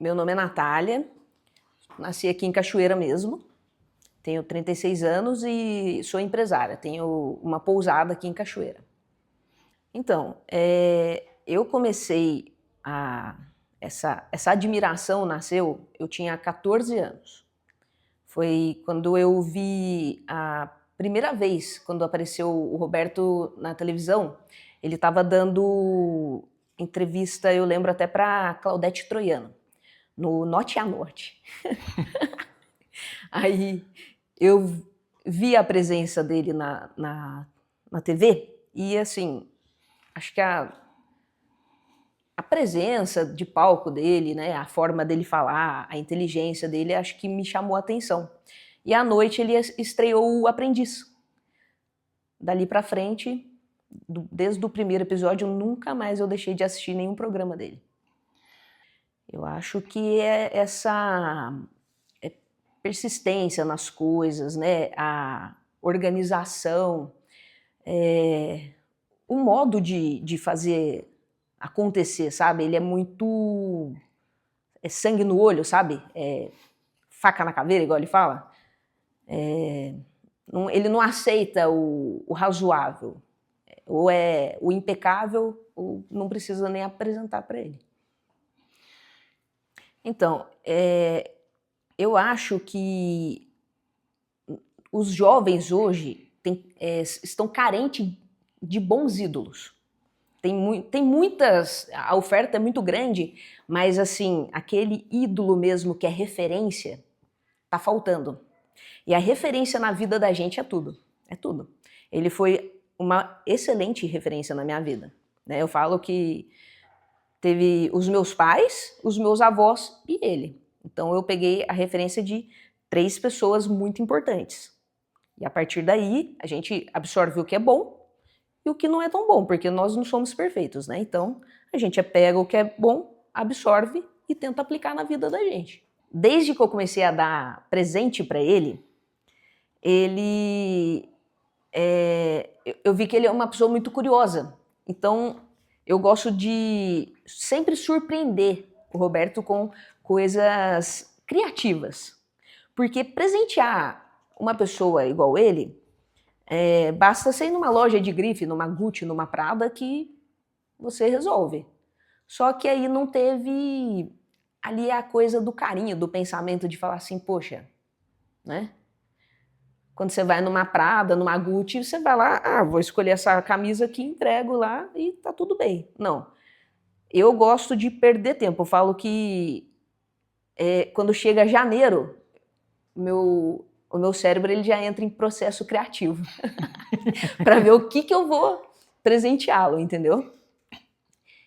Meu nome é Natália, nasci aqui em Cachoeira mesmo, tenho 36 anos e sou empresária, tenho uma pousada aqui em Cachoeira. Então, eu comecei essa admiração nasceu, eu tinha 14 anos. Foi quando eu vi a primeira vez, quando apareceu o Roberto na televisão, ele estava dando entrevista, eu lembro até para Claudete Troiano, no Norte a Norte. Aí eu vi a presença dele na TV e, assim, acho que a presença de palco dele, né, a forma dele falar, a inteligência dele, acho que me chamou a atenção. E à noite ele estreou o Aprendiz. Dali pra frente, desde o primeiro episódio, nunca mais eu deixei de assistir nenhum programa dele. Eu acho que é essa persistência nas coisas, né, a organização, o modo de fazer acontecer, sabe? Ele é muito sangue no olho, sabe? Faca na caveira, igual ele fala. Ele não aceita o razoável. Ou é o impecável, ou não precisa nem apresentar para ele. Então, eu acho que os jovens hoje estão carentes de bons ídolos. Tem muitas, a oferta é muito grande, mas assim, aquele ídolo mesmo que é referência, tá faltando. E a referência na vida da gente é tudo, é tudo. Ele foi uma excelente referência na minha vida, né? Eu falo que teve os meus pais, os meus avós e ele. Então eu peguei a referência de 3 pessoas muito importantes. E a partir daí, a gente absorve o que é bom e o que não é tão bom, porque nós não somos perfeitos, né? Então, a gente pega o que é bom, absorve e tenta aplicar na vida da gente. Desde que eu comecei a dar presente para ele, eu vi que ele é uma pessoa muito curiosa. Então, eu gosto de sempre surpreender o Roberto com coisas criativas. Porque presentear uma pessoa igual ele, basta ser ir numa loja de grife, numa Gucci, numa Prada, que você resolve. Só que aí não teve ali a coisa do carinho, do pensamento de falar assim, poxa, né? Quando você vai numa Prada, numa Gucci, você vai lá, vou escolher essa camisa aqui, entrego lá e tá tudo bem. Não. Eu gosto de perder tempo. Eu falo que quando chega janeiro, o meu cérebro ele já entra em processo criativo para ver o que eu vou presenteá-lo, entendeu?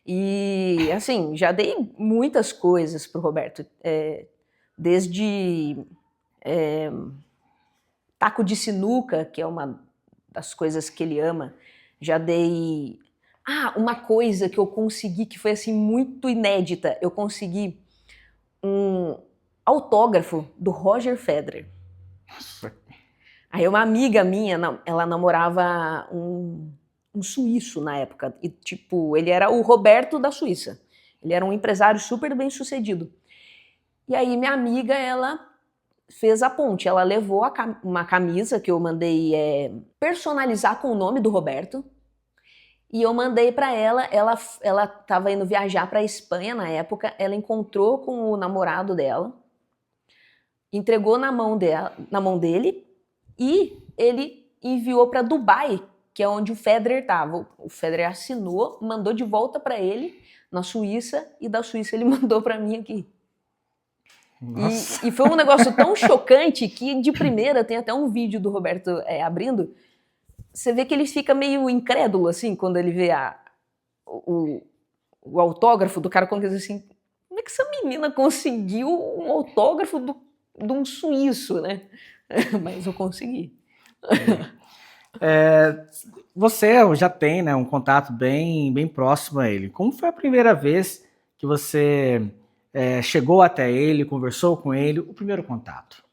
E, assim, já dei muitas coisas pro Roberto, desde taco de sinuca, que é uma das coisas que ele ama, já dei... uma coisa que eu consegui, que foi, assim, muito inédita, eu consegui um autógrafo do Roger Federer. Aí uma amiga minha, ela namorava um suíço na época, e tipo, ele era o Roberto da Suíça. Ele era um empresário super bem sucedido. E aí minha amiga, ela fez a ponte, ela levou uma camisa que eu mandei personalizar com o nome do Roberto, e eu mandei para ela estava indo viajar para a Espanha na época, ela encontrou com o namorado dela, entregou na mão dele, e ele enviou para Dubai, que é onde o Federer estava. O Federer assinou, mandou de volta para ele na Suíça, e da Suíça ele mandou para mim aqui. E foi um negócio tão chocante que de primeira tem até um vídeo do Roberto abrindo. Você vê que ele fica meio incrédulo assim quando ele vê o autógrafo do cara, como que diz assim, como é que essa menina conseguiu um autógrafo de um suíço, né? Mas eu consegui. Você já tem, né, um contato bem próximo a ele. Como foi a primeira vez que você chegou até ele, conversou com ele, o primeiro contato?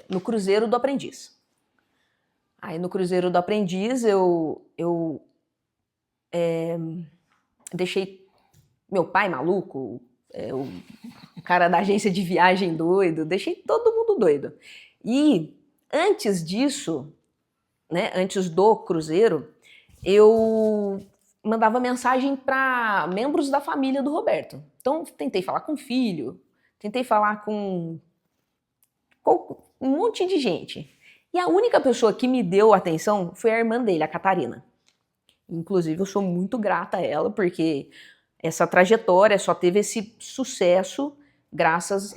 No Cruzeiro do Aprendiz. Aí no Cruzeiro do Aprendiz eu deixei meu pai maluco, o cara da agência de viagem doido, deixei todo mundo doido. E antes disso, né, antes do cruzeiro, eu mandava mensagem para membros da família do Roberto. Então, tentei falar com o filho, tentei falar com um monte de gente. E a única pessoa que me deu atenção foi a irmã dele, a Catarina. Inclusive, eu sou muito grata a ela, porque essa trajetória só teve esse sucesso graças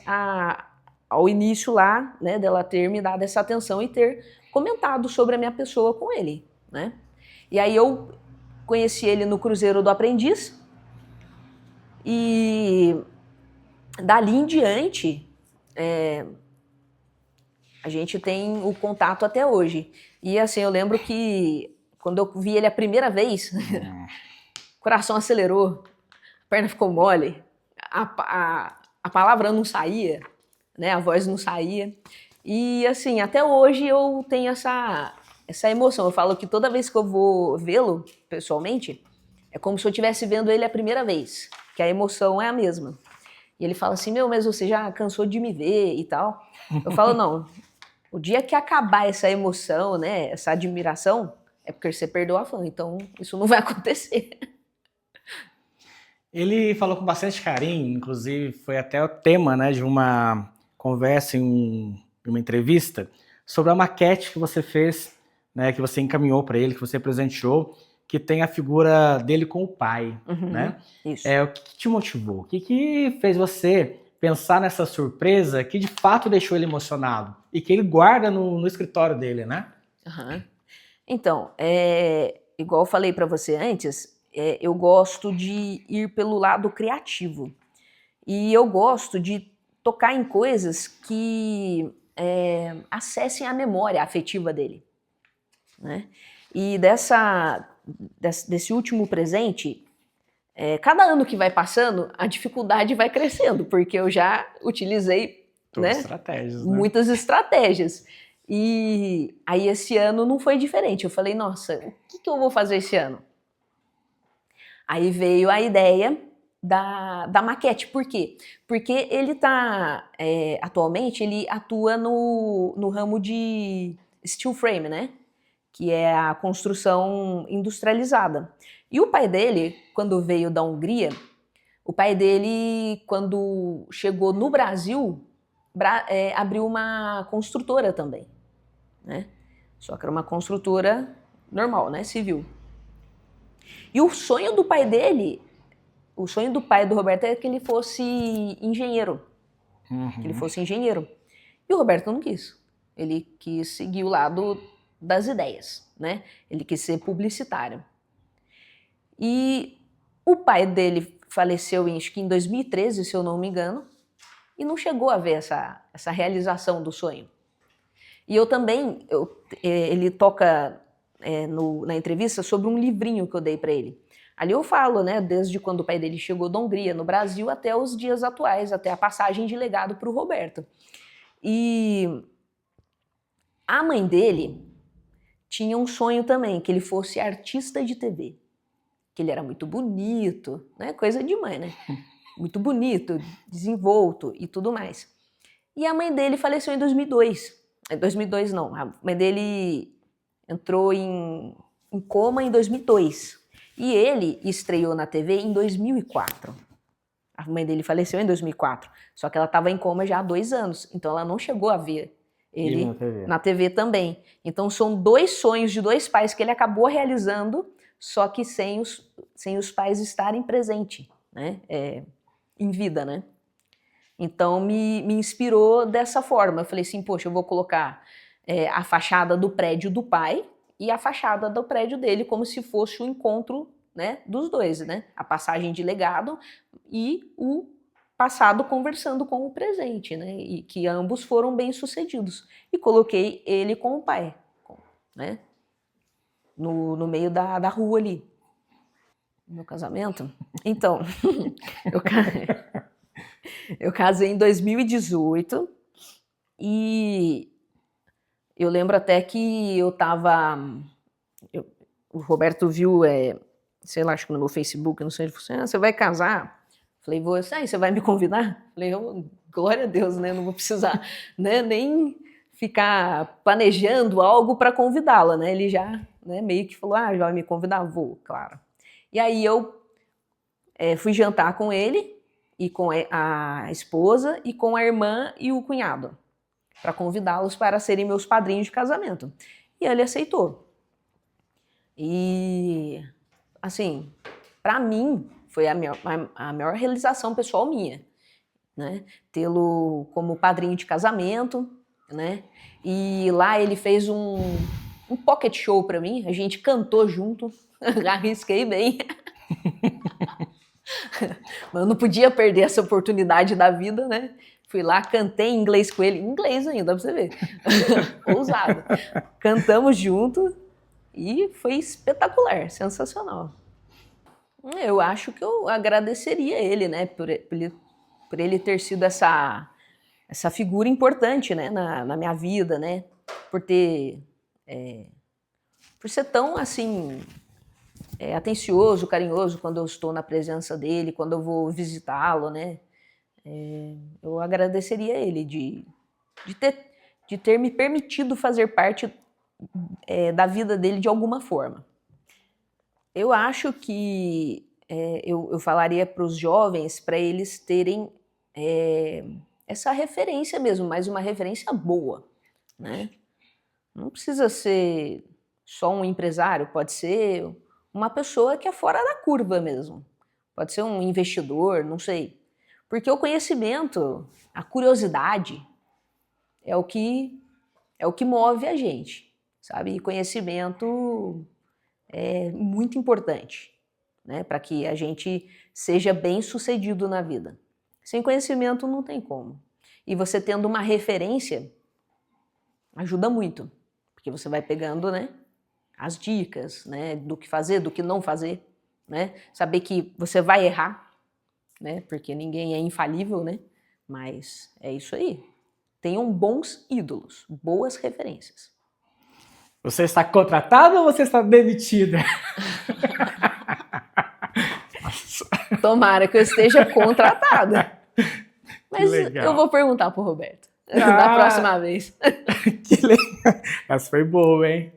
ao início lá, né, dela ter me dado essa atenção e ter comentado sobre a minha pessoa com ele, né? E aí eu conheci ele no Cruzeiro do Aprendiz e dali em diante a gente tem o contato até hoje. E assim, eu lembro que quando eu vi ele a primeira vez, o coração acelerou, a perna ficou mole, a palavra não saía, né? A voz não saía. E assim, até hoje eu tenho essa emoção. Eu falo que toda vez que eu vou vê-lo pessoalmente, é como se eu estivesse vendo ele a primeira vez, que a emoção é a mesma. E ele fala assim, mas você já cansou de me ver e tal. Eu falo, não, o dia que acabar essa emoção, né, essa admiração, é porque você perdeu a fã, então isso não vai acontecer. Ele falou com bastante carinho, inclusive foi até o tema, né, de uma conversa em uma entrevista, sobre a maquete que você fez, né, que você encaminhou para ele, que você presenteou, que tem a figura dele com o pai, né? Isso. O que te motivou? O que fez você pensar nessa surpresa que de fato deixou ele emocionado e que ele guarda no escritório dele, né? Então, igual eu falei para você antes, eu gosto de ir pelo lado criativo. E eu gosto de tocar em coisas que acessem a memória afetiva dele, né? E desse último presente, cada ano que vai passando, a dificuldade vai crescendo, porque eu já utilizei, né, estratégias, né? Muitas estratégias. E aí esse ano não foi diferente. Eu falei, nossa, o que eu vou fazer esse ano? Aí veio a ideia da maquete. Por quê? Porque ele atualmente, ele atua no ramo de steel frame, né? Que é a construção industrializada. E o pai dele, quando veio da Hungria, o pai dele, quando chegou no Brasil, abriu uma construtora também, né? Só que era uma construtora normal, né? Civil. E o sonho do pai dele, o sonho do pai do Roberto é que ele fosse engenheiro. Que ele fosse engenheiro. E o Roberto não quis. Ele quis seguir o lado das ideias, né? Ele quis ser publicitário. E o pai dele faleceu acho que em 2013, se eu não me engano, e não chegou a ver essa realização do sonho. E eu também, ele toca na entrevista sobre um livrinho que eu dei para ele. Ali eu falo, né, desde quando o pai dele chegou da Hungria no Brasil até os dias atuais, até a passagem de legado para o Roberto. E a mãe dele tinha um sonho também, que ele fosse artista de TV. Que ele era muito bonito, né, coisa de mãe, né? Muito bonito, desenvolto e tudo mais. E a mãe dele faleceu em 2002. 2002 não, a mãe dele entrou em coma em 2002. E ele estreou na TV em 2004. A mãe dele faleceu em 2004, só que ela estava em coma já há 2 anos, então ela não chegou a ver ele na TV também. Então são 2 sonhos de 2 pais que ele acabou realizando, só que sem os pais estarem presentes, né? Em vida, né? Então me inspirou dessa forma. Eu falei assim, poxa, eu vou colocar a fachada do prédio do pai e a fachada do prédio dele, como se fosse o encontro, né, dos dois, né? A passagem de legado e o passado conversando com o presente, né? E que ambos foram bem-sucedidos. E coloquei ele com o pai, né? No meio da rua ali. No meu casamento. Então, eu casei em 2018 e eu lembro até que eu tava... o Roberto viu, sei lá, acho que no meu Facebook, não sei, ele falou assim, você vai casar? Falei, você vai me convidar? Falei, glória a Deus, né? Não vou precisar, né, nem ficar planejando algo para convidá-la, né? Ele já, né, meio que falou, já vai me convidar? Vou, claro. E aí eu fui jantar com ele e com a esposa e com a irmã e o cunhado, para convidá-los para serem meus padrinhos de casamento. E ele aceitou. E, assim, para mim, foi a maior realização pessoal minha, né? Tê-lo como padrinho de casamento, né? E lá ele fez um pocket show para mim, a gente cantou junto, arrisquei bem. Mas eu não podia perder essa oportunidade da vida, né? Fui lá, cantei em inglês com ele, em inglês ainda, pra você ver. Ousado. Cantamos junto e foi espetacular, sensacional. Eu acho que eu agradeceria ele, né? Por ele ter sido essa figura importante, né? Na minha vida, né? Por ser tão, assim, atencioso, carinhoso quando eu estou na presença dele, quando eu vou visitá-lo, né? Eu agradeceria ele de ter me permitido fazer parte da vida dele de alguma forma. Eu acho que eu falaria para os jovens, para eles terem essa referência mesmo, mas uma referência boa, né? Não precisa ser só um empresário, pode ser uma pessoa que é fora da curva mesmo. Pode ser um investidor, não sei. Porque o conhecimento, a curiosidade, é o que move a gente, sabe? E conhecimento é muito importante, né? Para que a gente seja bem sucedido na vida. Sem conhecimento não tem como. E você tendo uma referência ajuda muito, porque você vai pegando, né, as dicas, né, do que fazer, do que não fazer, né? Saber que você vai errar, né? Porque ninguém é infalível, né? Mas é isso aí. Tenham bons ídolos, boas referências. Você está contratada ou você está demitida? Tomara que eu esteja contratada. Mas eu vou perguntar pro Roberto da próxima vez. Que legal. Essa foi boa, hein?